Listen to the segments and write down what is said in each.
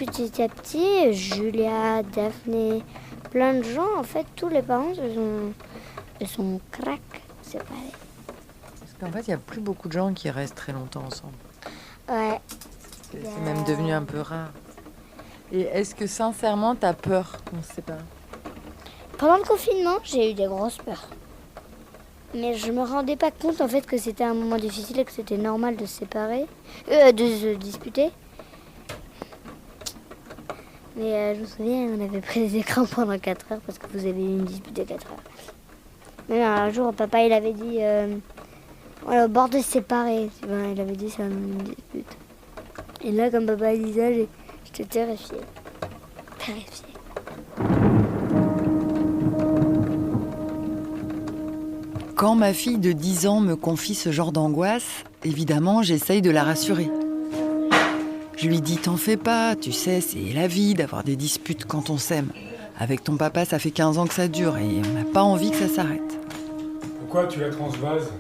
petit à petit, Julia, Daphné, plein de gens, en fait, tous les parents ils sont crac séparés. Parce qu'en fait, il n'y a plus beaucoup de gens qui restent très longtemps ensemble. Ouais. C'est même devenu un peu rare. Et est-ce que sincèrement, t'as peur qu'on se sépare ? Pendant le confinement, j'ai eu des grosses peurs. Mais je me rendais pas compte en fait que c'était un moment difficile et que c'était normal de se séparer, de se disputer. Mais je me souviens, on avait pris des écrans pendant 4 heures parce que vous avez eu une dispute de 4 heures. Mais un jour, papa il avait dit, on est au bord de se séparer. Il avait dit c'est une dispute. Et là, comme papa il disait, j'étais terrifiée. Quand ma fille de 10 ans me confie ce genre d'angoisse, évidemment, j'essaye de la rassurer. Je lui dis, t'en fais pas, tu sais, c'est la vie d'avoir des disputes quand on s'aime. Avec ton papa, ça fait 15 ans que ça dure et on n'a pas envie que ça s'arrête. Pourquoi tu la transvases ?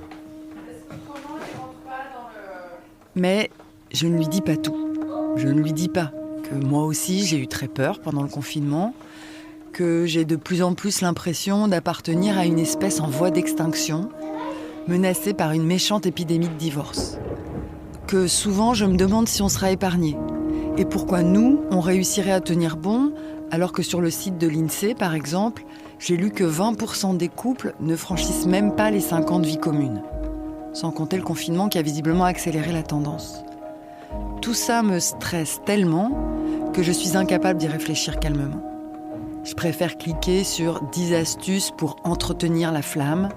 Mais je ne lui dis pas tout. Je ne lui dis pas que moi aussi, j'ai eu très peur pendant le confinement, que j'ai de plus en plus l'impression d'appartenir à une espèce en voie d'extinction, menacée par une méchante épidémie de divorce. Que souvent, je me demande si on sera épargnés. Et pourquoi nous, on réussirait à tenir bon, alors que sur le site de l'INSEE, par exemple, j'ai lu que 20% des couples ne franchissent même pas les 5 ans de vie commune. Sans compter le confinement qui a visiblement accéléré la tendance. Tout ça me stresse tellement que je suis incapable d'y réfléchir calmement. Je préfère cliquer sur 10 astuces pour entretenir la flamme,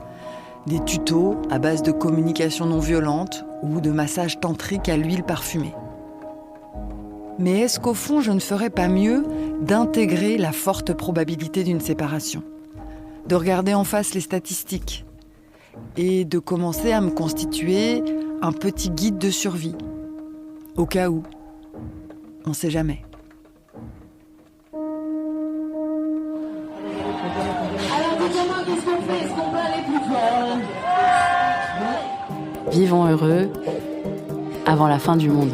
des tutos à base de communication non violente ou de massage tantrique à l'huile parfumée. Mais est-ce qu'au fond, je ne ferais pas mieux d'intégrer la forte probabilité d'une séparation, de regarder en face les statistiques et de commencer à me constituer un petit guide de survie, au cas où, on ne sait jamais. Vivons heureux avant la fin du monde.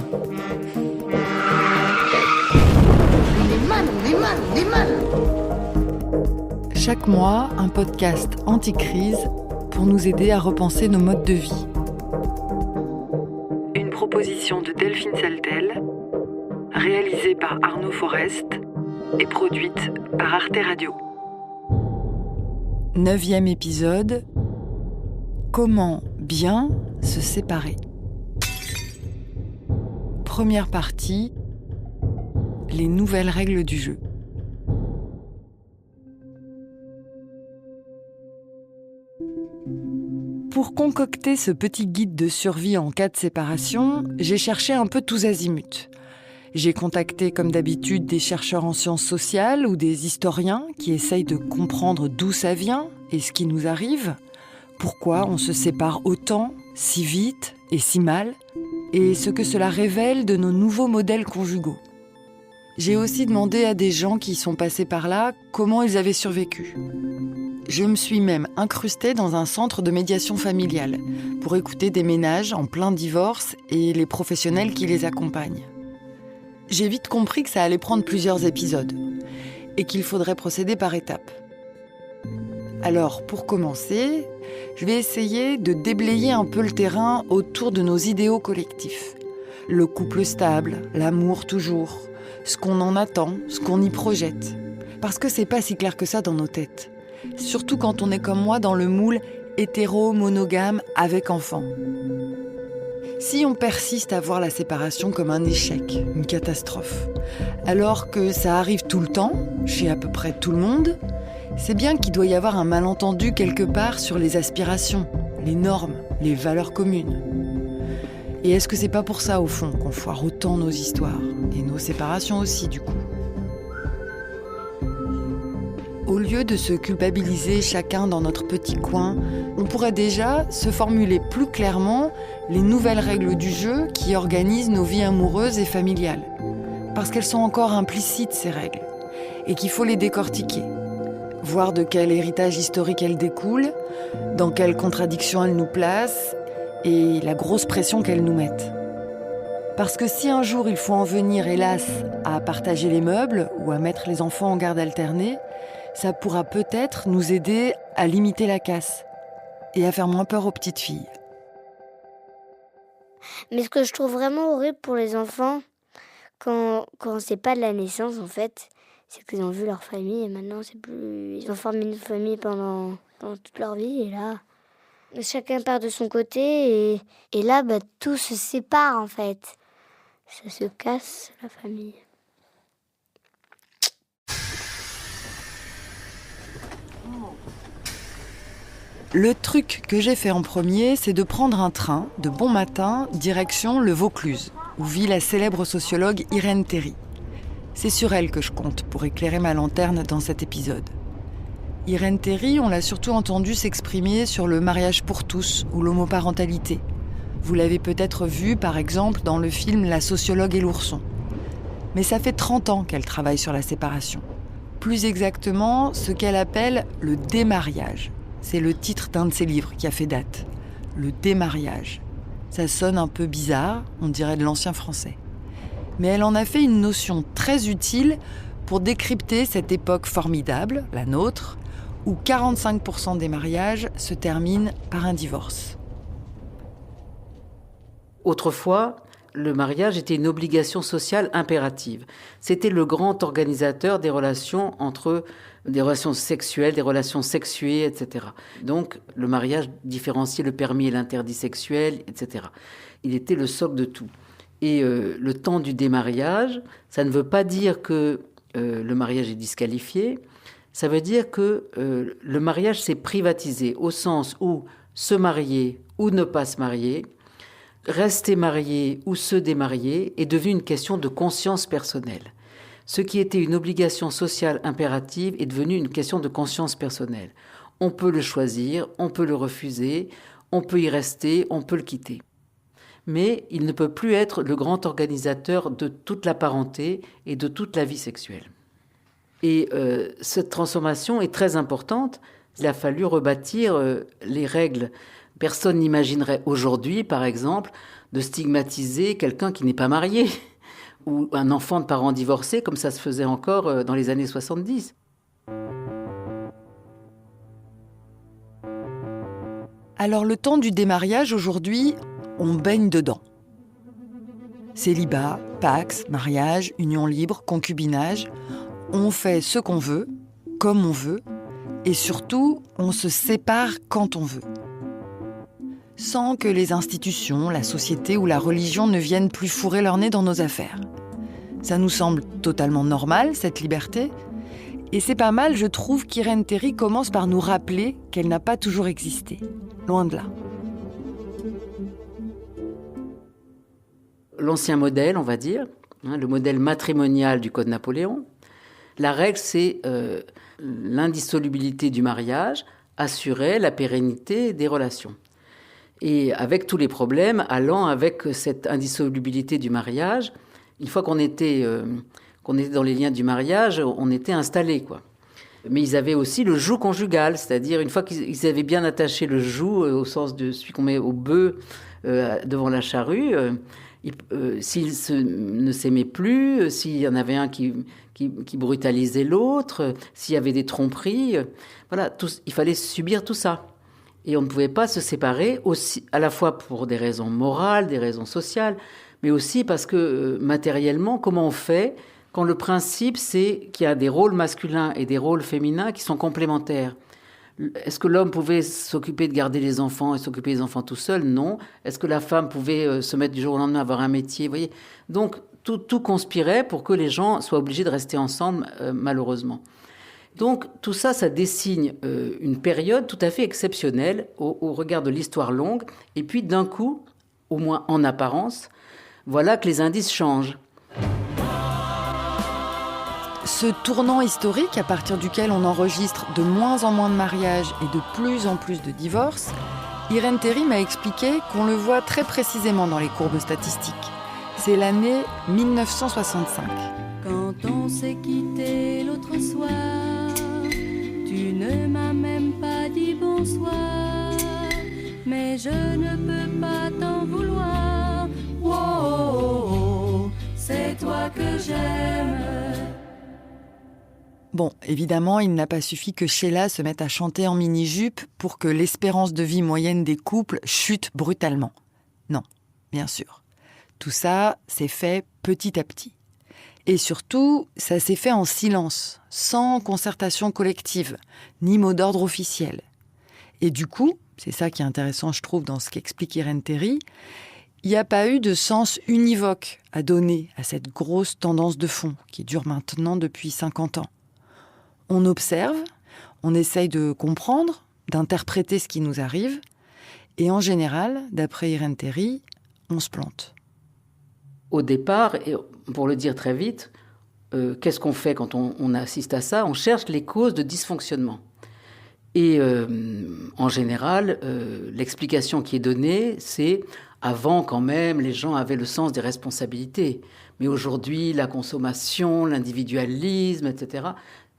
On est mal. Chaque mois, un podcast anti-crise pour nous aider à repenser nos modes de vie. Une proposition de Delphine Saltel, réalisée par Arnaud Forest et produite par Arte Radio. 9e épisode. Comment bien se séparer. Première partie. Les nouvelles règles du jeu. Pour concocter ce petit guide de survie en cas de séparation, j'ai cherché un peu tous azimuts. J'ai contacté comme d'habitude des chercheurs en sciences sociales ou des historiens qui essayent de comprendre d'où ça vient et ce qui nous arrive, pourquoi on se sépare autant, si vite et si mal, et ce que cela révèle de nos nouveaux modèles conjugaux. J'ai aussi demandé à des gens qui sont passés par là comment ils avaient survécu. Je me suis même incrustée dans un centre de médiation familiale pour écouter des ménages en plein divorce et les professionnels qui les accompagnent. J'ai vite compris que ça allait prendre plusieurs épisodes et qu'il faudrait procéder par étapes. Alors, pour commencer, je vais essayer de déblayer un peu le terrain autour de nos idéaux collectifs. Le couple stable, l'amour toujours, ce qu'on en attend, ce qu'on y projette. Parce que c'est pas si clair que ça dans nos têtes. Surtout quand on est comme moi dans le moule hétéro-monogame avec enfant. Si on persiste à voir la séparation comme un échec, une catastrophe, alors que ça arrive tout le temps, chez à peu près tout le monde, c'est bien qu'il doit y avoir un malentendu quelque part sur les aspirations, les normes, les valeurs communes. Et est-ce que c'est pas pour ça, au fond, qu'on foire autant nos histoires, et nos séparations aussi, du coup ? Au lieu de se culpabiliser chacun dans notre petit coin, on pourrait déjà se formuler plus clairement les nouvelles règles du jeu qui organisent nos vies amoureuses et familiales. Parce qu'elles sont encore implicites, ces règles, et qu'il faut les décortiquer. Voir de quel héritage historique elles découlent, dans quelles contradictions elles nous placent, et la grosse pression qu'elles nous mettent. Parce que si un jour il faut en venir, hélas, à partager les meubles ou à mettre les enfants en garde alternée, ça pourra peut-être nous aider à limiter la casse et à faire moins peur aux petites filles. Mais ce que je trouve vraiment horrible pour les enfants, quand c'est pas de la naissance en fait, c'est qu'ils ont vu leur famille et maintenant c'est plus... Ils ont formé une famille pendant toute leur vie et là, chacun part de son côté et là, tout se sépare en fait. Ça se casse la famille. Le truc que j'ai fait en premier, c'est de prendre un train de bon matin, direction le Vaucluse, où vit la célèbre sociologue Irène Théry. C'est sur elle que je compte pour éclairer ma lanterne dans cet épisode. Irène Théry, on l'a surtout entendue s'exprimer sur le mariage pour tous ou l'homoparentalité. Vous l'avez peut-être vu, par exemple, dans le film La sociologue et l'ourson. Mais ça fait 30 ans qu'elle travaille sur la séparation. Plus exactement, ce qu'elle appelle le démariage. C'est le titre d'un de ses livres qui a fait date. Le démariage. Ça sonne un peu bizarre, on dirait de l'ancien français. Mais elle en a fait une notion très utile pour décrypter cette époque formidable, la nôtre, où 45% des mariages se terminent par un divorce. Autrefois, le mariage était une obligation sociale impérative. C'était le grand organisateur des relations des relations sexuelles, des relations sexuées, etc. Donc, le mariage différenciait le permis et l'interdit sexuel, etc. Il était le socle de tout. Et le temps du démariage, ça ne veut pas dire que le mariage est disqualifié. Ça veut dire que le mariage s'est privatisé au sens où se marier ou ne pas se marier, rester marié ou se démarier est devenu une question de conscience personnelle. Ce qui était une obligation sociale impérative est devenu une question de conscience personnelle. On peut le choisir, on peut le refuser, on peut y rester, on peut le quitter. Mais il ne peut plus être le grand organisateur de toute la parenté et de toute la vie sexuelle. Et cette transformation est très importante. Il a fallu rebâtir les règles. Personne n'imaginerait aujourd'hui, par exemple, de stigmatiser quelqu'un qui n'est pas marié ou un enfant de parents divorcés, comme ça se faisait encore dans les années 70. Alors le temps du démariage, aujourd'hui, on baigne dedans. Célibat, pax, mariage, union libre, concubinage, on fait ce qu'on veut, comme on veut, et surtout, on se sépare quand on veut. Sans que les institutions, la société ou la religion ne viennent plus fourrer leur nez dans nos affaires. Ça nous semble totalement normal, cette liberté. Et c'est pas mal, je trouve, qu'Irène Théry commence par nous rappeler qu'elle n'a pas toujours existé. Loin de là. L'ancien modèle, on va dire, le modèle matrimonial du Code Napoléon, la règle, c'est l'indissolubilité du mariage, assurer la pérennité des relations. Et avec tous les problèmes allant avec cette indissolubilité du mariage, une fois qu'on était dans les liens du mariage, on était installés, quoi. Mais ils avaient aussi le joug conjugal, c'est-à-dire une fois qu'ils avaient bien attaché le joug, au sens de celui qu'on met au bœuf devant la charrue, s'ils ne s'aimaient plus, s'il y en avait un qui brutalisait l'autre, s'il y avait des tromperies, voilà, il fallait subir tout ça. Et on ne pouvait pas se séparer, aussi, à la fois pour des raisons morales, des raisons sociales, mais aussi parce que matériellement, comment on fait quand le principe, c'est qu'il y a des rôles masculins et des rôles féminins qui sont complémentaires. Est-ce que l'homme pouvait s'occuper de garder les enfants et s'occuper des enfants tout seul? Non. Est-ce que la femme pouvait se mettre du jour au lendemain à avoir un métier? Vous voyez, donc, tout conspirait pour que les gens soient obligés de rester ensemble, malheureusement. Donc, tout ça, ça dessine une période tout à fait exceptionnelle au regard de l'histoire longue. Et puis, d'un coup, au moins en apparence, voilà que les indices changent. Ce tournant historique à partir duquel on enregistre de moins en moins de mariages et de plus en plus de divorces, Irène Théry m'a expliqué qu'on le voit très précisément dans les courbes statistiques. C'est l'année 1965. Quand on s'est quitté l'autre soir, tu ne m'as même pas dit bonsoir, mais je ne peux pas t'en vouloir. Oh, oh, oh. Bon, évidemment, il n'a pas suffi que Sheila se mette à chanter en mini-jupe pour que l'espérance de vie moyenne des couples chute brutalement. Non, bien sûr. Tout ça s'est fait petit à petit. Et surtout, ça s'est fait en silence, sans concertation collective, ni mot d'ordre officiel. Et du coup, c'est ça qui est intéressant, je trouve, dans ce qu'explique Irène Théry, il n'y a pas eu de sens univoque à donner à cette grosse tendance de fond qui dure maintenant depuis 50 ans. On observe, on essaye de comprendre, d'interpréter ce qui nous arrive, et en général, d'après Irène Théry, on se plante. Au départ, et pour le dire très vite, qu'est-ce qu'on fait quand on assiste à ça ? On cherche les causes de dysfonctionnement. Et en général, l'explication qui est donnée, c'est avant quand même, les gens avaient le sens des responsabilités. Mais aujourd'hui, la consommation, l'individualisme, etc.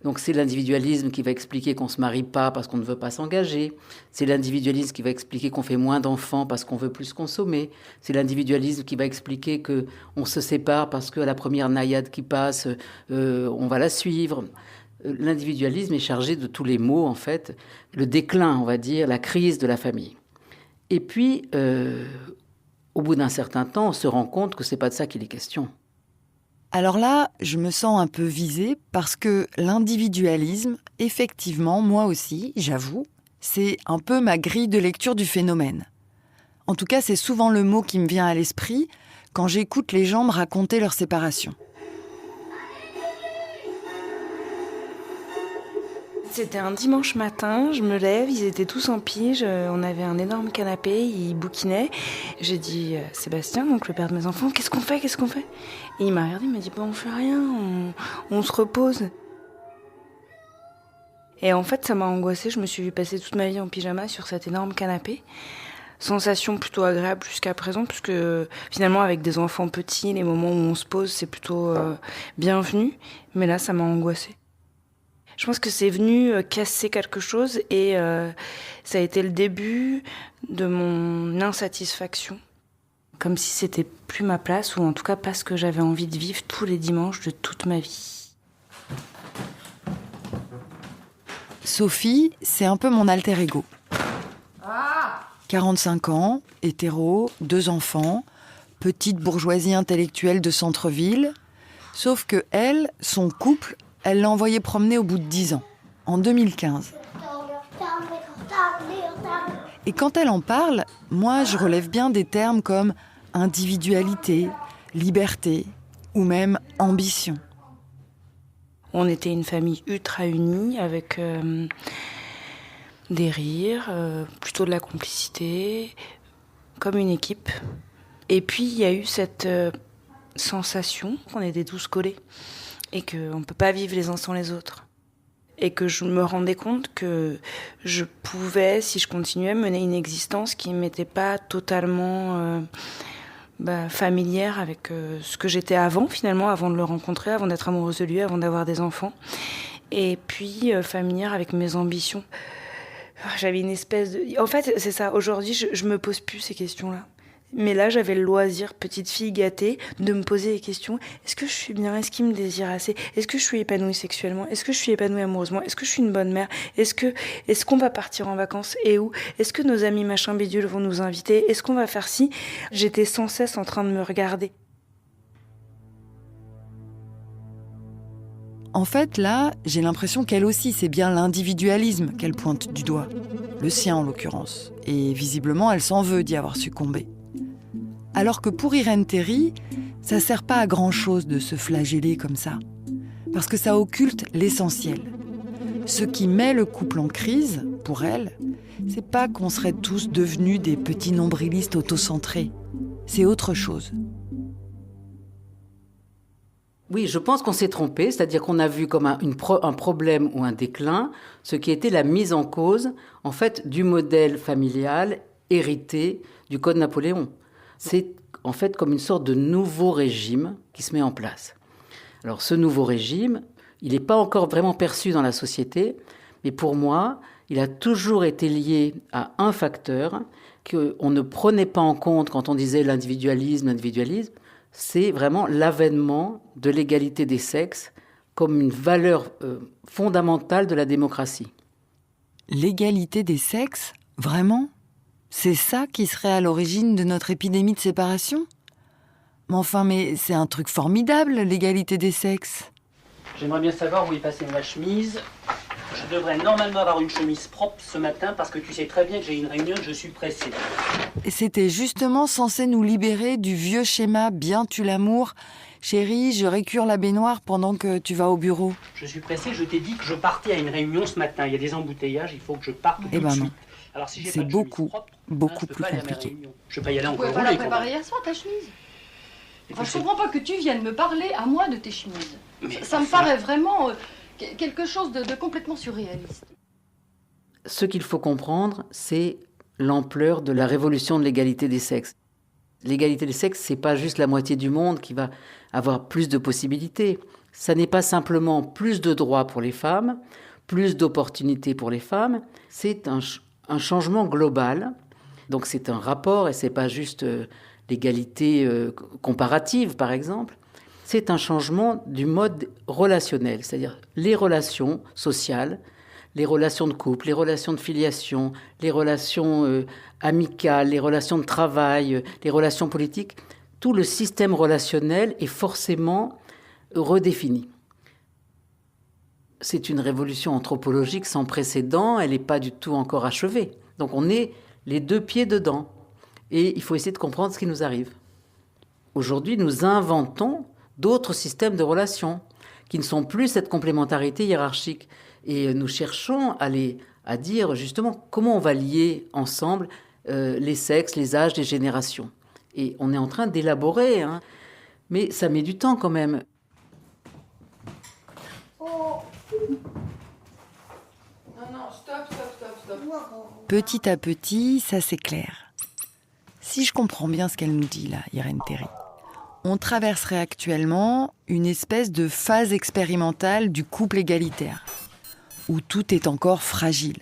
Donc c'est l'individualisme qui va expliquer qu'on ne se marie pas parce qu'on ne veut pas s'engager. C'est l'individualisme qui va expliquer qu'on fait moins d'enfants parce qu'on veut plus consommer. C'est l'individualisme qui va expliquer qu'on se sépare parce qu'à la première naïade qui passe, on va la suivre. L'individualisme est chargé de tous les maux, en fait. Le déclin, on va dire, la crise de la famille. Et puis, au bout d'un certain temps, on se rend compte que ce n'est pas de ça qu'il est question. Alors là, je me sens un peu visée parce que l'individualisme, effectivement, moi aussi, j'avoue, c'est un peu ma grille de lecture du phénomène. En tout cas, c'est souvent le mot qui me vient à l'esprit quand j'écoute les gens me raconter leur séparation. C'était un dimanche matin, je me lève, ils étaient tous en pige, on avait un énorme canapé, ils bouquinaient. J'ai dit Sébastien, donc le père de mes enfants, qu'est-ce qu'on fait ? Et il m'a regardé, il m'a dit on fait rien, on se repose. Et en fait, ça m'a angoissée, je me suis vue passer toute ma vie en pyjama sur cet énorme canapé. Sensation plutôt agréable jusqu'à présent, puisque finalement avec des enfants petits, les moments où on se pose, c'est plutôt bienvenu. Mais là, ça m'a angoissée. Je pense que c'est venu casser quelque chose et ça a été le début de mon insatisfaction. Comme si c'était plus ma place, ou en tout cas pas ce que j'avais envie de vivre tous les dimanches de toute ma vie. Sophie, c'est un peu mon alter ego. 45 ans, hétéro, 2 enfants, petite bourgeoisie intellectuelle de centre-ville. Sauf que elle, son couple, elle l'a envoyé promener au bout de 10 ans, en 2015. Et quand elle en parle, moi, je relève bien des termes comme individualité, liberté ou même ambition. On était une famille ultra unie, avec des rires, plutôt de la complicité, comme une équipe. Et puis, il y a eu cette sensation qu'on était tous collés. Et qu'on ne peut pas vivre les uns sans les autres. Et que je me rendais compte que je pouvais, si je continuais, mener une existence qui ne m'était pas totalement familière avec ce que j'étais avant, finalement, avant de le rencontrer, avant d'être amoureuse de lui, avant d'avoir des enfants. Et puis, familière avec mes ambitions. J'avais une espèce de... En fait, c'est ça. Aujourd'hui, je ne me pose plus ces questions-là. Mais là, j'avais le loisir, petite fille gâtée, de me poser des questions. Est-ce que je suis bien ? Est-ce qu'il me désire assez ? Est-ce que je suis épanouie sexuellement ? Est-ce que je suis épanouie amoureusement ? Est-ce que je suis une bonne mère ? Est-ce qu'on va partir en vacances et où ? Est-ce que nos amis machin bidule vont nous inviter ? Est-ce qu'on va faire ci ? J'étais sans cesse en train de me regarder. En fait, là, j'ai l'impression qu'elle aussi, c'est bien l'individualisme qu'elle pointe du doigt. Le sien, en l'occurrence. Et visiblement, elle s'en veut d'y avoir succombé. Alors que pour Irène Théry, ça sert pas à grand-chose de se flageller comme ça. Parce que ça occulte l'essentiel. Ce qui met le couple en crise, pour elle, c'est pas qu'on serait tous devenus des petits nombrilistes autocentrés. C'est autre chose. Oui, je pense qu'on s'est trompé, c'est-à-dire qu'on a vu comme un problème ou un déclin, ce qui était la mise en cause, en fait, du modèle familial hérité du Code Napoléon. C'est en fait comme une sorte de nouveau régime qui se met en place. Alors ce nouveau régime, il n'est pas encore vraiment perçu dans la société, mais pour moi, il a toujours été lié à un facteur qu'on ne prenait pas en compte quand on disait l'individualisme, c'est vraiment l'avènement de l'égalité des sexes comme une valeur fondamentale de la démocratie. L'égalité des sexes, vraiment ? C'est ça qui serait à l'origine de notre épidémie de séparation ? Mais c'est un truc formidable, l'égalité des sexes. J'aimerais bien savoir où est passée ma chemise. Je devrais normalement avoir une chemise propre ce matin parce que tu sais très bien que j'ai une réunion, je suis pressé. Et c'était justement censé nous libérer du vieux schéma « bien tue l'amour ». Chérie, je récure la baignoire pendant que tu vas au bureau. Je suis pressé, je t'ai dit que je partais à une réunion ce matin. Il y a des embouteillages, il faut que je parte tout de non. suite. Alors, si j'ai C'est pas de chemise beaucoup, propre, beaucoup je peux plus pas aller à ma compliqué. réunion. Je peux pas y aller Tu encore pouvais pas aujourd'hui. la préparer hier soir, ta chemise. Il faut Enfin, je que comprends pas que tu viennes me parler à moi de tes chemises. Mais Ça me enfin, paraît vraiment quelque chose de complètement surréaliste. Ce qu'il faut comprendre, c'est l'ampleur de la révolution de l'égalité des sexes. L'égalité des sexes, c'est pas juste la moitié du monde qui va avoir plus de possibilités. Ça n'est pas simplement plus de droits pour les femmes, plus d'opportunités pour les femmes. C'est un changement global. Donc c'est un rapport et c'est pas juste l'égalité comparative, par exemple. C'est un changement du mode relationnel, c'est-à-dire les relations sociales, les relations de couple, les relations de filiation, les relations amicales, les relations de travail, les relations politiques. Tout le système relationnel est forcément redéfini. C'est une révolution anthropologique sans précédent, elle n'est pas du tout encore achevée. Donc on est les deux pieds dedans. Et il faut essayer de comprendre ce qui nous arrive. Aujourd'hui, nous inventons d'autres systèmes de relations qui ne sont plus cette complémentarité hiérarchique. Et nous cherchons à dire justement comment on va lier ensemble les sexes, les âges, les générations. Et on est en train d'élaborer, mais ça met du temps quand même. Petit à petit, ça s'éclaire. Si je comprends bien ce qu'elle nous dit là, Irène Théry, on traverserait actuellement une espèce de phase expérimentale du couple égalitaire, où tout est encore fragile.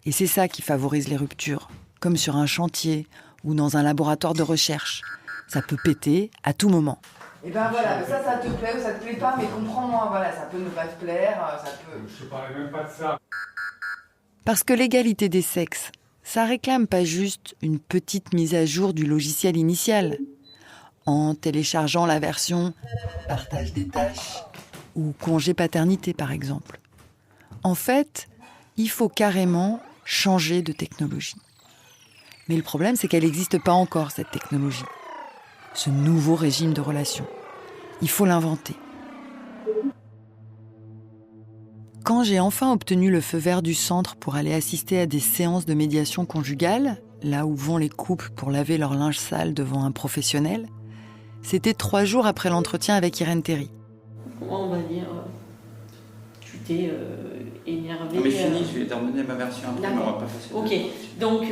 Et c'est ça qui favorise les ruptures, comme sur un chantier ou dans un laboratoire de recherche. Ça peut péter à tout moment. Et ben voilà, ça te plaît ou ça te plaît pas, mais comprends-moi, voilà, ça peut ne pas te plaire, ça peut... Je te parlais même pas de ça. Parce que l'égalité des sexes, ça réclame pas juste une petite mise à jour du logiciel initial, en téléchargeant la version « partage des tâches » ou « congé paternité » par exemple. En fait, il faut carrément changer de technologie. Mais le problème, c'est qu'elle n'existe pas encore, cette technologie. Ce nouveau régime de relations. Il faut l'inventer. Quand j'ai enfin obtenu le feu vert du centre pour aller assister à des séances de médiation conjugale, là où vont les couples pour laver leur linge sale devant un professionnel, c'était 3 jours après l'entretien avec Irène Théry. Comment on va dire, tu t'es énervé. Non mais fini, je vais terminer ma version après, mais on va pas passer. Ok, donc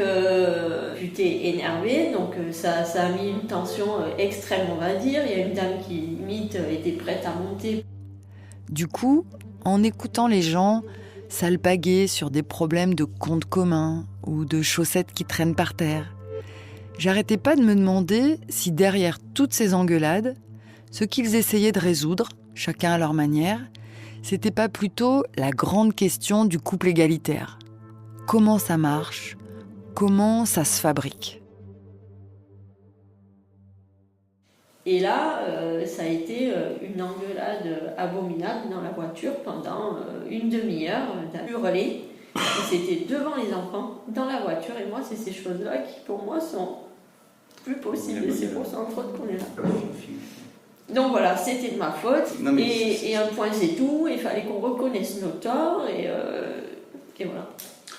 tu t'es énervé, donc ça a mis une tension extrême, on va dire. Il y a une dame qui limite était prête à monter. Du coup, en écoutant les gens s'alpaguer sur des problèmes de comptes communs ou de chaussettes qui traînent par terre, j'arrêtais pas de me demander si derrière toutes ces engueulades, ce qu'ils essayaient de résoudre, chacun à leur manière, c'était pas plutôt la grande question du couple égalitaire. Comment ça marche ? Comment ça se fabrique ? Et là, ça a été une engueulade abominable dans la voiture pendant une demi-heure. T'as hurlé. C'était devant les enfants, dans la voiture. Et moi, c'est ces choses-là qui, pour moi, sont plus possibles. Et c'est pour ça, entre autres, qu'on est là. Donc voilà, c'était de ma faute. Non, et un point, c'est tout. Il fallait qu'on reconnaisse nos torts. Et voilà.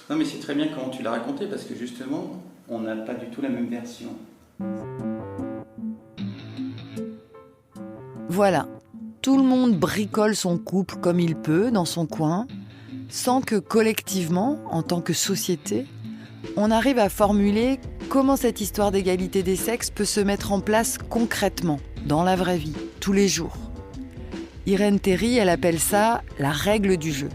Non, mais c'est très bien comment tu l'as raconté, parce que justement, on n'a pas du tout la même version. Voilà, tout le monde bricole son couple comme il peut dans son coin, sans que collectivement, en tant que société, on arrive à formuler comment cette histoire d'égalité des sexes peut se mettre en place concrètement, dans la vraie vie, tous les jours. Irène Théry, elle appelle ça la règle du jeu.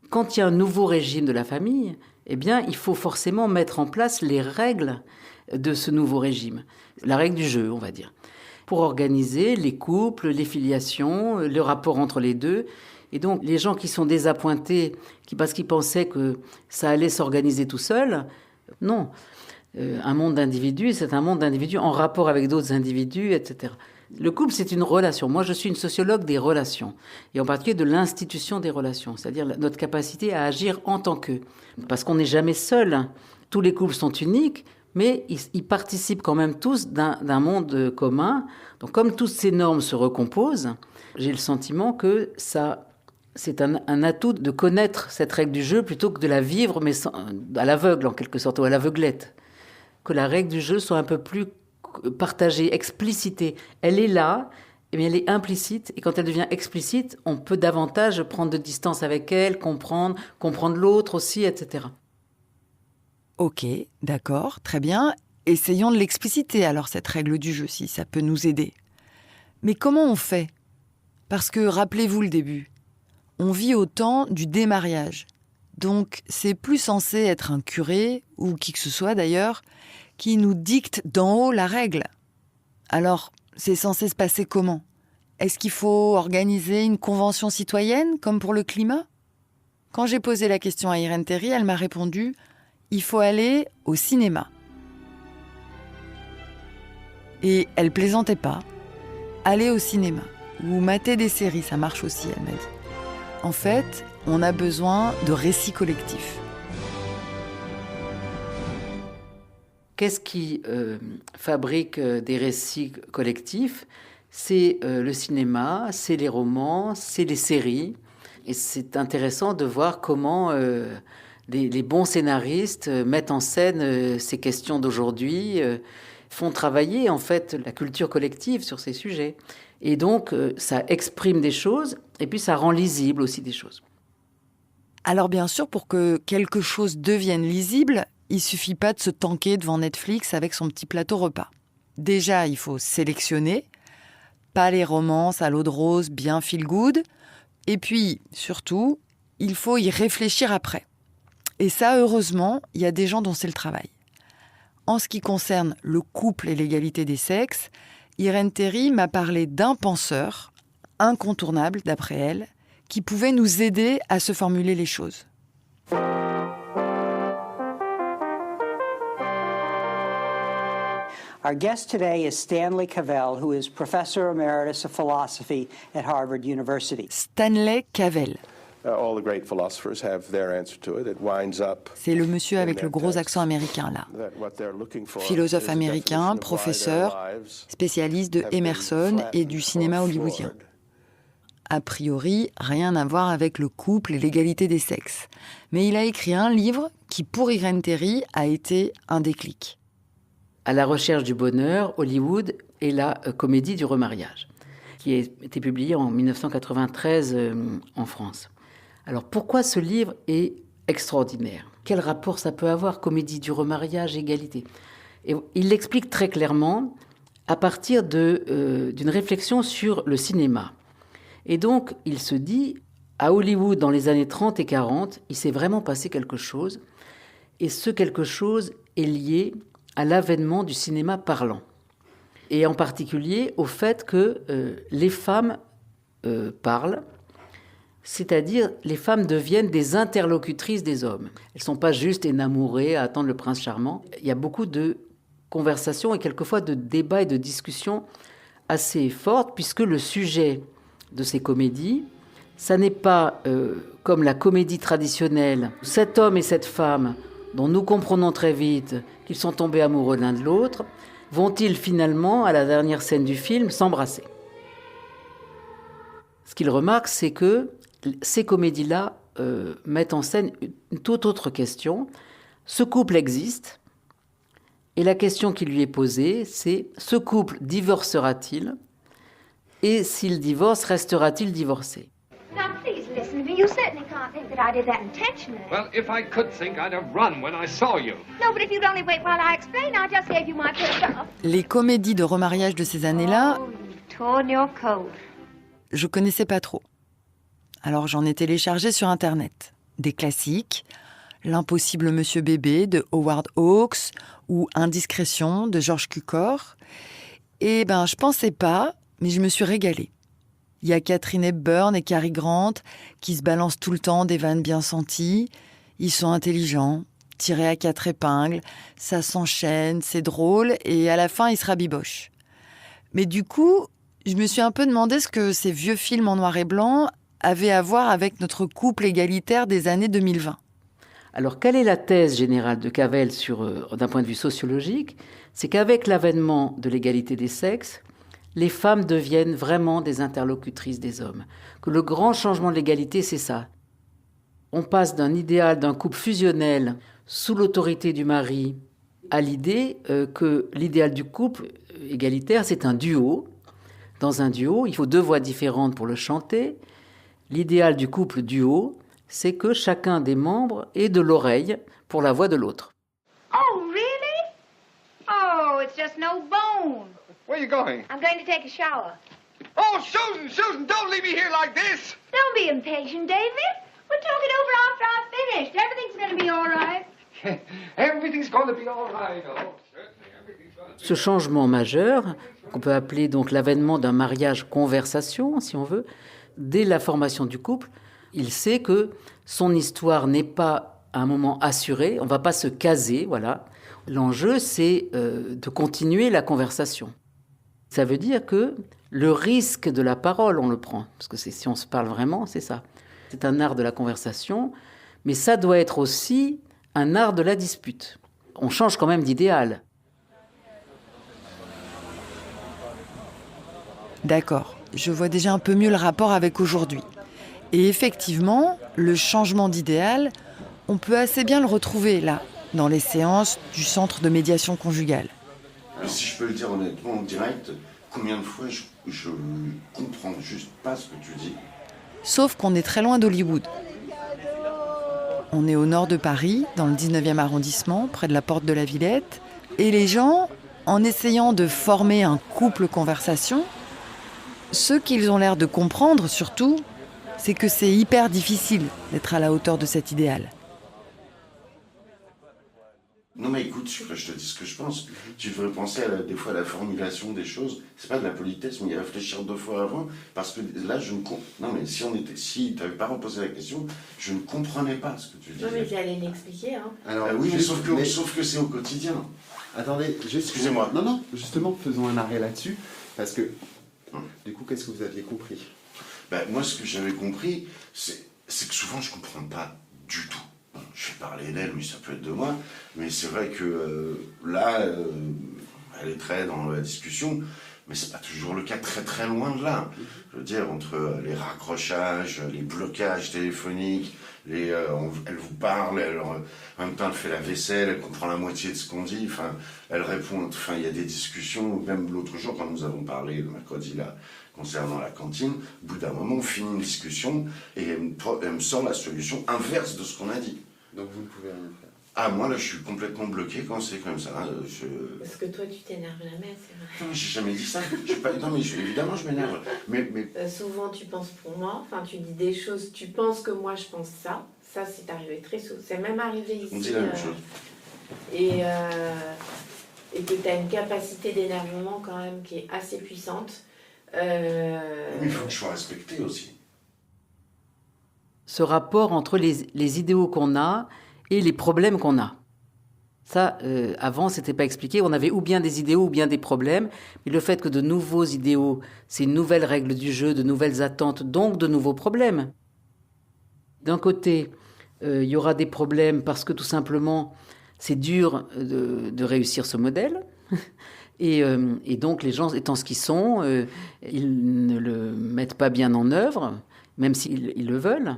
Quand il y a un nouveau régime de la famille, eh bien, il faut forcément mettre en place les règles de ce nouveau régime. La règle du jeu, on va dire. pour organiser les couples, les filiations, le rapport entre les deux. Et donc, les gens qui sont désappointés, parce qu'ils pensaient que ça allait s'organiser tout seul, non. Un monde d'individus, c'est un monde d'individus en rapport avec d'autres individus, etc. Le couple, c'est une relation. Moi, je suis une sociologue des relations, et en particulier de l'institution des relations, c'est-à-dire notre capacité à agir en tant qu'eux. Parce qu'on n'est jamais seul. Tous les couples sont uniques, mais ils participent quand même tous d'un monde commun. Donc, comme toutes ces normes se recomposent, j'ai le sentiment que c'est un atout de connaître cette règle du jeu plutôt que de la vivre, mais à l'aveugle, en quelque sorte, ou à l'aveuglette. Que la règle du jeu soit un peu plus partagée, explicitée. Elle est là, mais elle est implicite. Et quand elle devient explicite, on peut davantage prendre de distance avec elle, comprendre l'autre aussi, etc. Ok, d'accord, très bien. Essayons de l'expliciter alors, cette règle du jeu, si ça peut nous aider. Mais comment on fait ? Parce que, rappelez-vous le début, on vit au temps du démariage. Donc, c'est plus censé être un curé, ou qui que ce soit d'ailleurs, qui nous dicte d'en haut la règle. Alors, c'est censé se passer comment ? Est-ce qu'il faut organiser une convention citoyenne, comme pour le climat ? Quand j'ai posé la question à Irène Théry, elle m'a répondu « Il faut aller au cinéma ». Et elle plaisantait pas. Aller au cinéma, ou mater des séries, ça marche aussi, elle m'a dit. En fait, on a besoin de récits collectifs. Qu'est-ce qui fabrique des récits collectifs ? C'est le cinéma, c'est les romans, c'est les séries. Et c'est intéressant de voir comment les bons scénaristes mettent en scène ces questions d'aujourd'hui, font travailler en fait la culture collective sur ces sujets. Et donc, ça exprime des choses, et puis ça rend lisible aussi des choses. Alors bien sûr, pour que quelque chose devienne lisible, il suffit pas de se tanker devant Netflix avec son petit plateau repas. Déjà, il faut sélectionner, pas les romances à l'eau de rose bien feel good, et puis, surtout, il faut y réfléchir après. Et ça, heureusement, il y a des gens dont c'est le travail. En ce qui concerne le couple et l'égalité des sexes, Irène Théry m'a parlé d'un penseur, incontournable d'après elle, qui pouvait nous aider à se formuler les choses. Our guest today is Stanley Cavell, who is Professor Emeritus of Philosophy at Harvard University. Stanley Cavell. All the great philosophers have their answer to it. It winds up. C'est le monsieur avec le gros accent américain, là. Philosophe américain, professeur, spécialiste de Emerson et du cinéma hollywoodien. A priori, rien à voir avec le couple et l'égalité des sexes. Mais il a écrit un livre qui, pour Irène Théry, a été un déclic. À la recherche du bonheur, Hollywood et la comédie du remariage, qui a été publié en 1993 en France. Alors pourquoi ce livre est extraordinaire ? Quel rapport ça peut avoir, comédie du remariage, égalité ? Et il l'explique très clairement à partir d'une réflexion sur le cinéma. Et donc, il se dit, à Hollywood, dans les années 30 et 40, il s'est vraiment passé quelque chose. Et ce quelque chose est lié à l'avènement du cinéma parlant. Et en particulier au fait que les femmes parlent, c'est-à-dire les femmes deviennent des interlocutrices des hommes. Elles ne sont pas juste énamourées à attendre le prince charmant. Il y a beaucoup de conversations et quelquefois de débats et de discussions assez fortes, puisque le sujet de ces comédies, ça n'est pas comme la comédie traditionnelle, cet homme et cette femme dont nous comprenons très vite qu'ils sont tombés amoureux l'un de l'autre, vont-ils finalement, à la dernière scène du film, s'embrasser ? Ce qu'il remarque, c'est que ces comédies-là mettent en scène une toute autre question. Ce couple existe, et la question qui lui est posée, c'est ce couple divorcera-t-il ? Et s'il divorce, restera-t-il divorcé ? Now, please listen to me. You certainly can't think that I did that intentionally. Well, if I could think, I'd have run when I saw you. No, but if you'd only wait while I explain, I just gave you my first off. Les comédies de remariage de ces années-là, Torn your coat. je connaissais pas trop. Alors j'en ai téléchargé sur Internet. Des classiques, L'impossible Monsieur Bébé de Howard Hawks ou Indiscrétion de George Cukor. Et je pensais pas, mais je me suis régalée. Il y a Katharine Hepburn et Cary Grant qui se balancent tout le temps des vannes bien senties. Ils sont intelligents, tirés à 4 épingles, ça s'enchaîne, c'est drôle, et à la fin, ils se rabibochent. Mais du coup, je me suis un peu demandé ce que ces vieux films en noir et blanc avaient à voir avec notre couple égalitaire des années 2020. Alors, quelle est la thèse générale de Cavell d'un point de vue sociologique ? C'est qu'avec l'avènement de l'égalité des sexes, les femmes deviennent vraiment des interlocutrices des hommes. Que le grand changement de l'égalité, c'est ça. On passe d'un idéal d'un couple fusionnel sous l'autorité du mari à l'idée que l'idéal du couple égalitaire, c'est un duo. Dans un duo, il faut 2 voix différentes pour le chanter. L'idéal du couple duo, c'est que chacun des membres ait de l'oreille pour la voix de l'autre. Oh, really? Oh, it's just no bone. Where are you going? I'm going to take a shower. Oh, Susan, don't leave me here like this! Don't be impatient, David. We'll talk it over after I've finished. Everything's going to be all right. Everything's going to be all right. Oh, certainly, everything's going to be... Ce changement majeur, qu'on peut appeler donc l'avènement d'un mariage conversation, si on veut, dès la formation du couple, il sait que son histoire n'est pas à un moment assuré, on ne va pas se caser, voilà. L'enjeu, c'est de continuer la conversation. Ça veut dire que le risque de la parole, on le prend, parce que si on se parle vraiment, c'est ça. C'est un art de la conversation, mais ça doit être aussi un art de la dispute. On change quand même d'idéal. D'accord, je vois déjà un peu mieux le rapport avec aujourd'hui. Et effectivement, le changement d'idéal, on peut assez bien le retrouver là, dans les séances du centre de médiation conjugale. Si je peux le dire honnêtement, en direct, combien de fois je comprends juste pas ce que tu dis. Sauf qu'on est très loin d'Hollywood. On est au nord de Paris, dans le 19e arrondissement, près de la porte de la Villette. Et les gens, en essayant de former un couple conversation, ce qu'ils ont l'air de comprendre surtout, c'est que c'est hyper difficile d'être à la hauteur de cet idéal. Non mais écoute, je te dis ce que je pense. Tu devrais penser des fois à la formulation des choses. C'est pas de la politesse, mais y réfléchir 2 fois avant. Parce que là, je ne comprends... Non mais si tu n'avais pas reposé la question, je ne comprenais pas ce que tu disais. Non mais j'allais l'expliquer. Hein. Alors, oui, mais sauf que c'est au quotidien. Attendez, excusez-moi. Non, justement, faisons un arrêt là-dessus. Parce que, du coup, qu'est-ce que vous aviez compris ? Moi, ce que j'avais compris, c'est que souvent, je ne comprends pas du tout. Je vais parler d'elle, mais ça peut être de moi. Mais c'est vrai que là, elle est très dans la discussion, mais c'est pas toujours le cas, très très loin de là. Je veux dire, entre les raccrochages, les blocages téléphoniques, elle vous parle, en même temps elle fait la vaisselle, elle comprend la moitié de ce qu'on dit, elle répond, il y a des discussions, même l'autre jour quand nous avons parlé, le mercredi là, concernant la cantine, au bout d'un moment on finit une discussion et elle me sort la solution inverse de ce qu'on a dit. Donc vous ne pouvez rien faire. Ah, moi là je suis complètement bloqué quand c'est comme ça. Parce que toi tu t'énerves jamais, c'est vrai. Non, j'ai jamais dit ça. Non mais évidemment je m'énerve. Mais... souvent tu penses pour moi, tu dis des choses, tu penses que moi je pense ça. Ça c'est arrivé très souvent. C'est même arrivé ici. On dit la même chose. Et que tu as une capacité d'énervement quand même qui est assez puissante. Mais il faut que je sois respecté aussi. Ce rapport entre les idéaux qu'on a et les problèmes qu'on a. Ça, avant, c'était pas expliqué. On avait ou bien des idéaux ou bien des problèmes. Mais le fait que de nouveaux idéaux, c'est une nouvelle règle du jeu, de nouvelles attentes, donc de nouveaux problèmes. D'un côté, il y aura des problèmes parce que tout simplement, c'est dur de réussir ce modèle. Et donc, les gens étant ce qu'ils sont, ils ne le mettent pas bien en œuvre, même s'ils le veulent.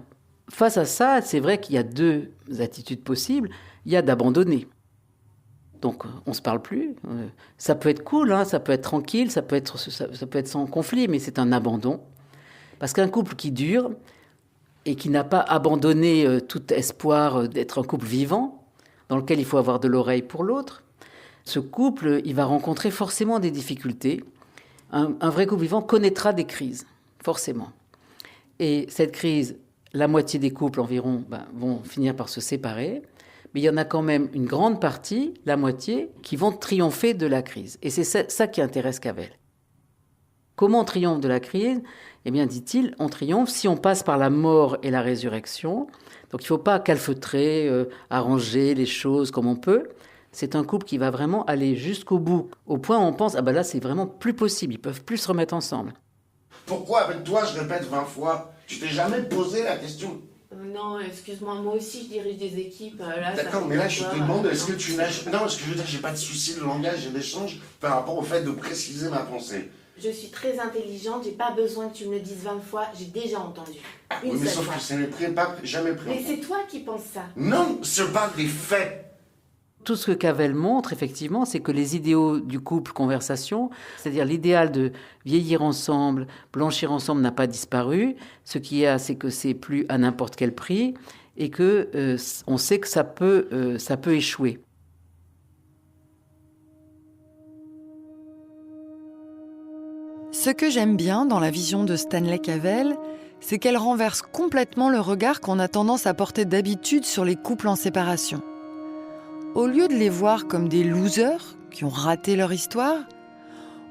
Face à ça, c'est vrai qu'il y a 2 attitudes possibles. Il y a d'abandonner. Donc, on ne se parle plus. Ça peut être cool, ça peut être tranquille, ça peut être sans conflit, mais c'est un abandon. Parce qu'un couple qui dure et qui n'a pas abandonné tout espoir d'être un couple vivant, dans lequel il faut avoir de l'oreille pour l'autre, ce couple, il va rencontrer forcément des difficultés. Un vrai couple vivant connaîtra des crises, forcément. Et cette crise, la moitié des couples environ vont finir par se séparer, mais il y en a quand même une grande partie, la moitié, qui vont triompher de la crise. Et c'est ça qui intéresse Cavell. Comment on triomphe de la crise ? Eh bien, dit-il, on triomphe si on passe par la mort et la résurrection. Donc il ne faut pas calfeutrer, arranger les choses comme on peut. C'est un couple qui va vraiment aller jusqu'au bout, au point où on pense, ah ben là, c'est vraiment plus possible, ils ne peuvent plus se remettre ensemble. Pourquoi avec toi, je répète 20 fois? Tu t'es jamais posé la question? Non, excuse-moi, moi aussi je dirige des équipes. D'accord, mais là je te demande, est-ce que tu n'as... Non, ce que je veux dire, j'ai pas de souci de langage et d'échange par rapport au fait de préciser ma pensée. Je suis très intelligente, j'ai pas besoin que tu me le dises 20 fois, j'ai déjà entendu. Oui, mais sauf que ça n'est jamais pris en Mais compte. c'est toi qui penses ça. Non, ce pas des faits. Tout ce que Cavell montre, effectivement, c'est que les idéaux du couple conversation, c'est-à-dire l'idéal de vieillir ensemble, blanchir ensemble, n'a pas disparu. Ce qu'il y a, c'est que c'est plus à n'importe quel prix et que on sait que ça peut échouer. Ce que j'aime bien dans la vision de Stanley Cavell, c'est qu'elle renverse complètement le regard qu'on a tendance à porter d'habitude sur les couples en séparation. Au lieu de les voir comme des losers qui ont raté leur histoire,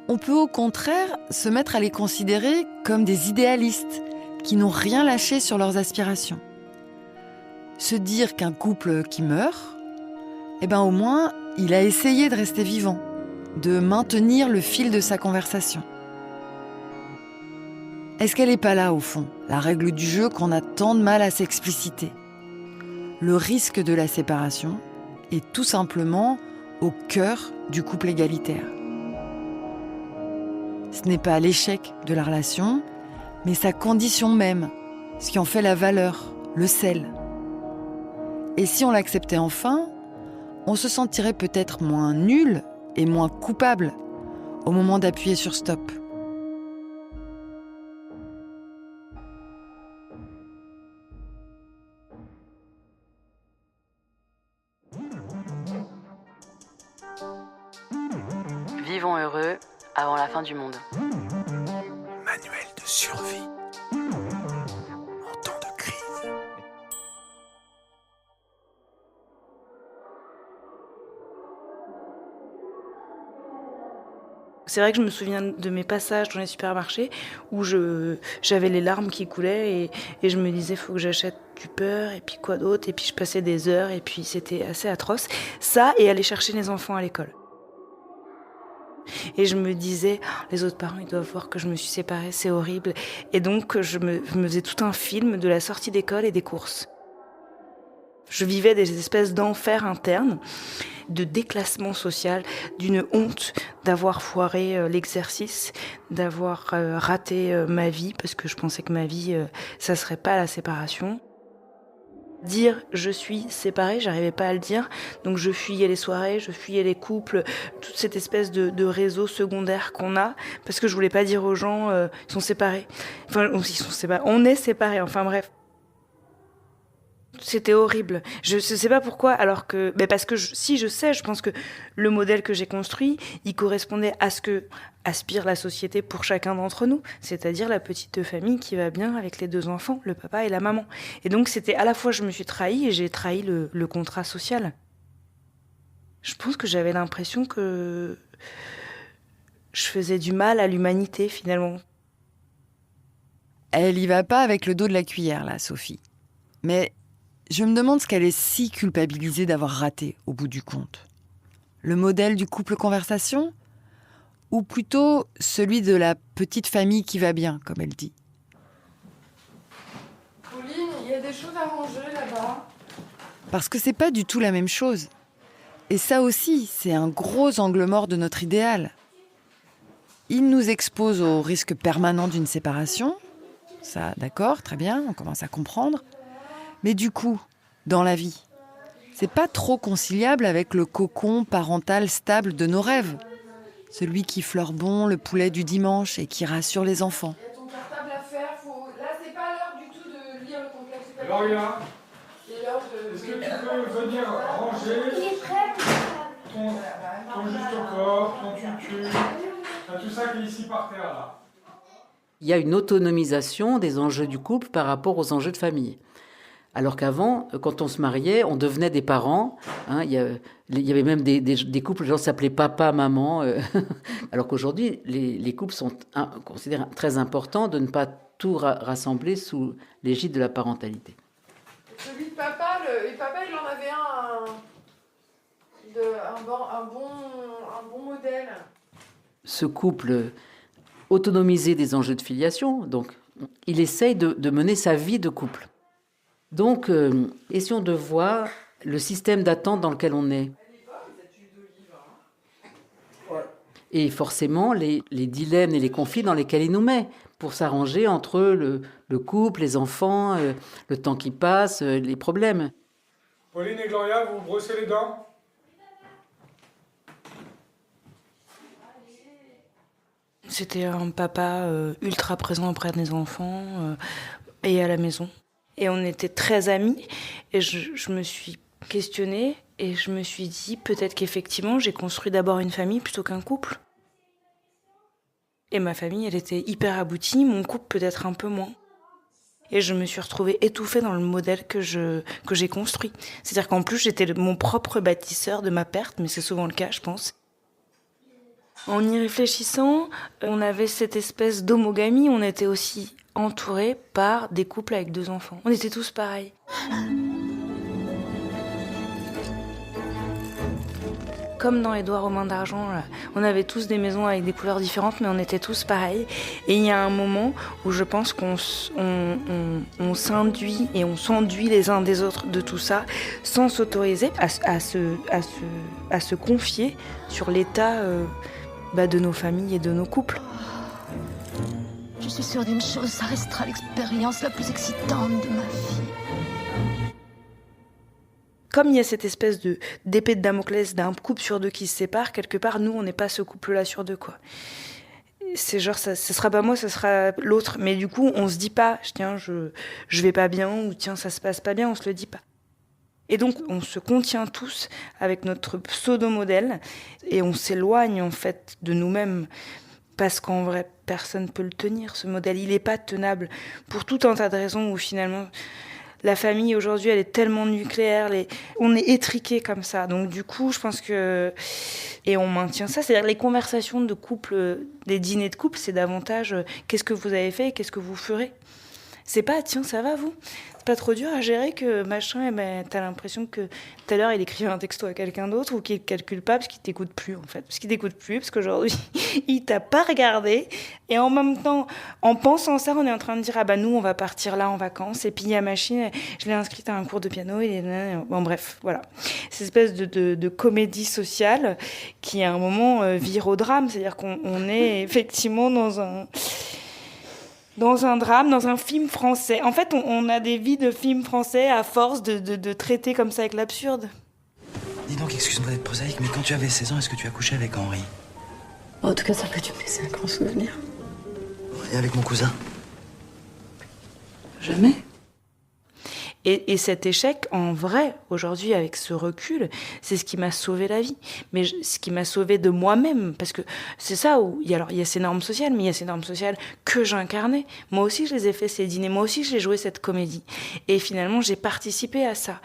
on peut au contraire se mettre à les considérer comme des idéalistes qui n'ont rien lâché sur leurs aspirations. Se dire qu'un couple qui meurt, eh ben au moins, il a essayé de rester vivant, de maintenir le fil de sa conversation. Est-ce qu'elle n'est pas là, au fond, la règle du jeu qu'on a tant de mal à s'expliciter ? Le risque de la séparation est tout simplement au cœur du couple égalitaire. Ce n'est pas l'échec de la relation, mais sa condition même, ce qui en fait la valeur, le sel. Et si on l'acceptait enfin, on se sentirait peut-être moins nul et moins coupable au moment d'appuyer sur stop. Vivons heureux avant la fin du monde. Manuel de survie en temps de crise. C'est vrai que je me souviens de mes passages dans les supermarchés où j'avais les larmes qui coulaient et je me disais faut que j'achète du beurre et puis quoi d'autre, et puis je passais des heures et puis c'était assez atroce. Ça et aller chercher les enfants à l'école. Et je me disais, les autres parents, ils doivent voir que je me suis séparée, c'est horrible. Et donc, je me faisais tout un film de la sortie d'école et des courses. Je vivais des espèces d'enfers internes, de déclassement social, d'une honte d'avoir foiré l'exercice, d'avoir raté ma vie, parce que je pensais que ma vie, ça serait pas la séparation. Dire je suis séparée, j'arrivais pas à le dire, donc je fuyais les soirées, je fuyais les couples, toute cette espèce de réseau secondaire qu'on a, parce que je voulais pas dire aux gens ils sont séparés. Enfin, ils sont séparés, on est séparés, enfin bref. C'était horrible. Je sais pas pourquoi, alors que... parce que si je sais, je pense que le modèle que j'ai construit, il correspondait à ce que aspire la société pour chacun d'entre nous, c'est-à-dire la petite famille qui va bien avec les deux enfants, le papa et la maman. Et donc c'était à la fois je me suis trahie et j'ai trahi le contrat social. Je pense que j'avais l'impression que je faisais du mal à l'humanité finalement. Elle y va pas avec le dos de la cuillère là, Sophie. Mais je me demande ce qu'elle est si culpabilisée d'avoir raté au bout du compte. Le modèle du couple conversation ? Ou plutôt celui de la petite famille qui va bien, comme elle dit. Pauline, il y a des choses à ranger là-bas. Parce que c'est pas du tout la même chose. Et ça aussi, c'est un gros angle mort de notre idéal. Il nous expose au risque permanent d'une séparation. Ça, d'accord, très bien, on commence à comprendre. Mais du coup, dans la vie, c'est pas trop conciliable avec le cocon parental stable de nos rêves. Celui qui fleure bon le poulet du dimanche et qui rassure les enfants. Il y a ton cartable à faire, là c'est pas l'heure du tout de lire le complexe. Gloria, est-ce que tu peux venir ranger ton juste au corps, ton tutu, tout ça qui est ici par terre là? Il y a une autonomisation des enjeux du couple par rapport aux enjeux de famille. Alors qu'avant, quand on se mariait, on devenait des parents. Hein, il y avait même des couples, les gens s'appelaient papa, maman. Alors qu'aujourd'hui, les couples sont considérés très importants de ne pas tout rassembler sous l'égide de la parentalité. Celui de papa, il en avait un bon modèle. Ce couple autonomisé des enjeux de filiation, donc il essaye de mener sa vie de couple. Donc, essayons de voir le système d'attente dans lequel on est. Et forcément, les dilemmes et les conflits dans lesquels il nous met, pour s'arranger entre le couple, les enfants, le temps qui passe, les problèmes. Pauline et Gloria, vous brossez les dents? C'était un papa ultra présent auprès de mes enfants et à la maison. Et on était très amis. Et je me suis questionnée et je me suis dit peut-être qu'effectivement j'ai construit d'abord une famille plutôt qu'un couple. Et ma famille, elle était hyper aboutie, mon couple peut-être un peu moins. Et je me suis retrouvée étouffée dans le modèle que j'ai construit. C'est-à-dire qu'en plus j'étais mon propre bâtisseur de ma perte, mais c'est souvent le cas, je pense. En y réfléchissant, on avait cette espèce d'homogamie, on était aussi entourés par des couples avec 2 enfants. On était tous pareils. Comme dans Édouard aux mains d'argent, là, on avait tous des maisons avec des couleurs différentes, mais on était tous pareils. Et il y a un moment où je pense qu'on s'induit et on s'enduit les uns des autres de tout ça, sans s'autoriser à se confier sur l'état de nos familles et de nos couples. Je suis sûre d'une chose, ça restera l'expérience la plus excitante de ma vie. Comme il y a cette espèce d'épée de Damoclès d'un couple sur 2 qui se sépare, quelque part, nous, on n'est pas ce couple-là sur 2, quoi. C'est genre, ce sera pas moi, ce sera l'autre. Mais du coup, on se dit pas, tiens, je vais pas bien, ou tiens, ça se passe pas bien, on se le dit pas. Et donc, on se contient tous avec notre pseudo-modèle, et on s'éloigne, en fait, de nous-mêmes. Parce qu'en vrai, personne ne peut le tenir, ce modèle. Il n'est pas tenable pour tout un tas de raisons où finalement, la famille aujourd'hui, elle est tellement nucléaire. On est étriqués comme ça. Donc du coup, je pense que... Et on maintient ça. C'est-à-dire les conversations de couple, les dîners de couple, c'est davantage qu'est-ce que vous avez fait et qu'est-ce que vous ferez. C'est pas, tiens, ça va vous ? C'est pas trop dur à gérer que machin, eh ben, t'as l'impression que tout à l'heure il écrivait un texto à quelqu'un d'autre ou qu'il ne calcule pas parce qu'il t'écoute plus en fait. Parce qu'il t'écoute plus, parce qu'aujourd'hui il t'a pas regardé. Et en même temps, en pensant ça, on est en train de dire ah bah nous on va partir là en vacances. Et puis il y a machine, je l'ai inscrite à un cours de piano. Bon bref, voilà. Cette espèce de comédie sociale qui à un moment vire au drame. C'est-à-dire qu'on est effectivement dans un drame, dans un film français. En fait, on a des vies de films français à force de traiter comme ça avec l'absurde. Dis donc, excuse-moi d'être prosaïque, mais quand tu avais 16 ans, est-ce que tu as couché avec Henri? En tout cas, ça peut me laisser un grand souvenir. Et avec mon cousin? Jamais. Et cet échec, en vrai, aujourd'hui, avec ce recul, c'est ce qui m'a sauvé la vie. Mais ce qui m'a sauvé de moi-même. Parce que c'est ça où... il y a ces normes sociales, mais il y a ces normes sociales que j'incarnais. Moi aussi, je les ai fait, ces dîners. Moi aussi, j'ai joué cette comédie. Et finalement, j'ai participé à ça.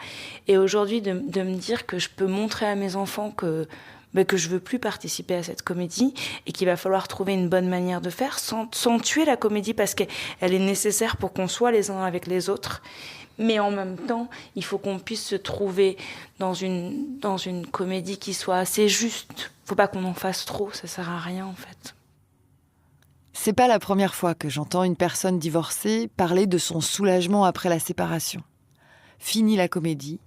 Et aujourd'hui, de me dire que je peux montrer à mes enfants que je veux plus participer à cette comédie et qu'il va falloir trouver une bonne manière de faire sans tuer la comédie parce qu'elle est nécessaire pour qu'on soit les uns avec les autres. Mais en même temps, il faut qu'on puisse se trouver dans une comédie qui soit assez juste. Faut pas qu'on en fasse trop, ça sert à rien en fait. C'est pas la première fois que j'entends une personne divorcée parler de son soulagement après la séparation. Fini la comédie,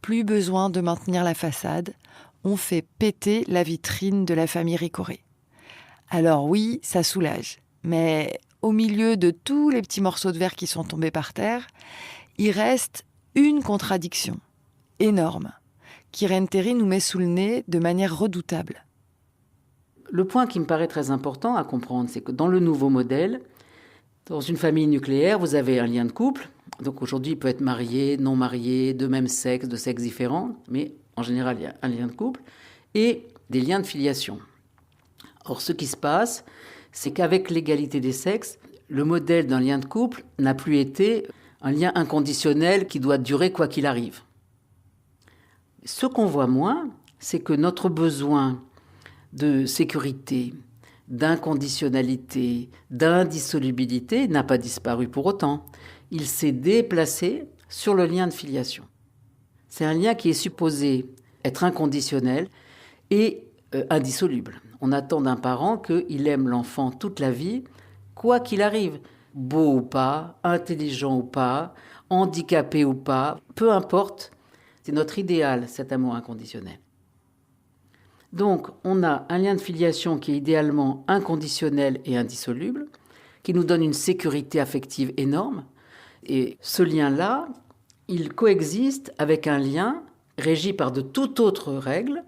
plus besoin de maintenir la façade, on fait péter la vitrine de la famille Ricoré. Alors oui, ça soulage, mais au milieu de tous les petits morceaux de verre qui sont tombés par terre, il reste une contradiction énorme qu'Irène Théry nous met sous le nez de manière redoutable. Le point qui me paraît très important à comprendre, c'est que dans le nouveau modèle, dans une famille nucléaire, vous avez un lien de couple. Donc aujourd'hui, il peut être marié, non marié, de même sexe, de sexe différent, mais en général, il y a un lien de couple, et des liens de filiation. Or, ce qui se passe, c'est qu'avec l'égalité des sexes, le modèle d'un lien de couple n'a plus été un lien inconditionnel qui doit durer quoi qu'il arrive. Ce qu'on voit moins, c'est que notre besoin de sécurité, d'inconditionnalité, d'indissolubilité n'a pas disparu pour autant. Il s'est déplacé sur le lien de filiation. C'est un lien qui est supposé être inconditionnel et indissoluble. On attend d'un parent qu'il aime l'enfant toute la vie, quoi qu'il arrive, beau ou pas, intelligent ou pas, handicapé ou pas, peu importe, c'est notre idéal, cet amour inconditionnel. Donc, on a un lien de filiation qui est idéalement inconditionnel et indissoluble, qui nous donne une sécurité affective énorme. Et ce lien-là, il coexiste avec un lien régi par de toutes autres règles,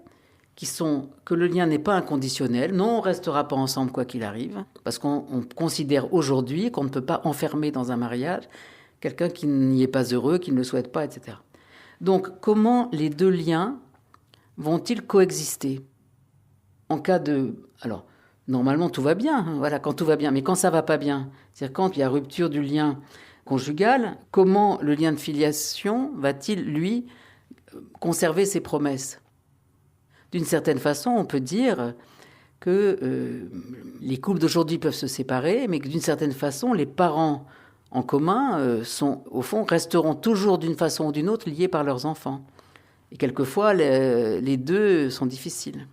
qui sont que le lien n'est pas inconditionnel. Non, on ne restera pas ensemble quoi qu'il arrive, parce qu'on considère aujourd'hui qu'on ne peut pas enfermer dans un mariage quelqu'un qui n'y est pas heureux, qui ne le souhaite pas, etc. Donc, comment les deux liens vont-ils coexister ? En cas de... Alors, normalement, tout va bien, voilà, quand tout va bien. Mais quand ça ne va pas bien, c'est-à-dire quand il y a rupture du lien conjugal, comment le lien de filiation va-t-il, lui, conserver ses promesses ? D'une certaine façon, on peut dire que les couples d'aujourd'hui peuvent se séparer, mais que d'une certaine façon, les parents en commun au fond, resteront toujours d'une façon ou d'une autre liés par leurs enfants. Et quelquefois, les deux sont difficiles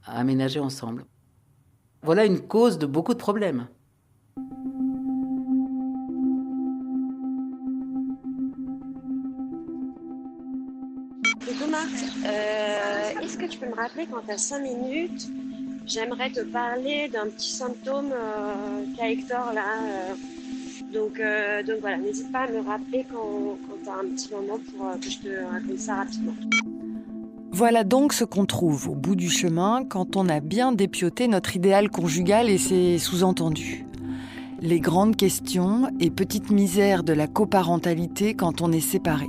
à aménager ensemble. Voilà une cause de beaucoup de problèmes. Coucou Marthe, est-ce que tu peux me rappeler quand tu as 5 minutes, j'aimerais te parler d'un petit symptôme qu'a Hector là. Donc voilà, n'hésite pas à me rappeler quand tu as un petit moment pour que je te raconte ça rapidement. Voilà donc ce qu'on trouve au bout du chemin quand on a bien dépioté notre idéal conjugal et ses sous-entendus. Les grandes questions et petites misères de la coparentalité quand on est séparés.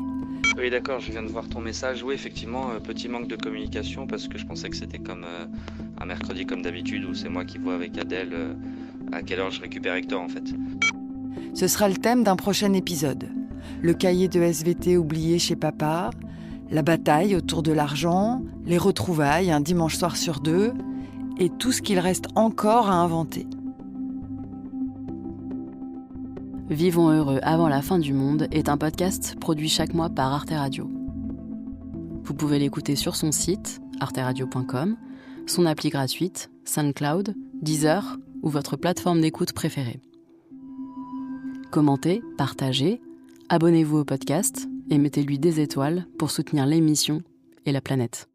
Oui d'accord, je viens de voir ton message. Oui effectivement, petit manque de communication parce que je pensais que c'était comme un mercredi comme d'habitude où c'est moi qui vois avec Adèle à quelle heure je récupère Hector en fait. Ce sera le thème d'un prochain épisode. Le cahier de SVT oublié chez papa, la bataille autour de l'argent, les retrouvailles un dimanche soir sur 2 et tout ce qu'il reste encore à inventer. Vivons heureux avant la fin du monde est un podcast produit chaque mois par Arte Radio. Vous pouvez l'écouter sur son site, arteradio.com, son appli gratuite, SoundCloud, Deezer ou votre plateforme d'écoute préférée. Commentez, partagez, abonnez-vous au podcast et mettez-lui des étoiles pour soutenir l'émission et la planète.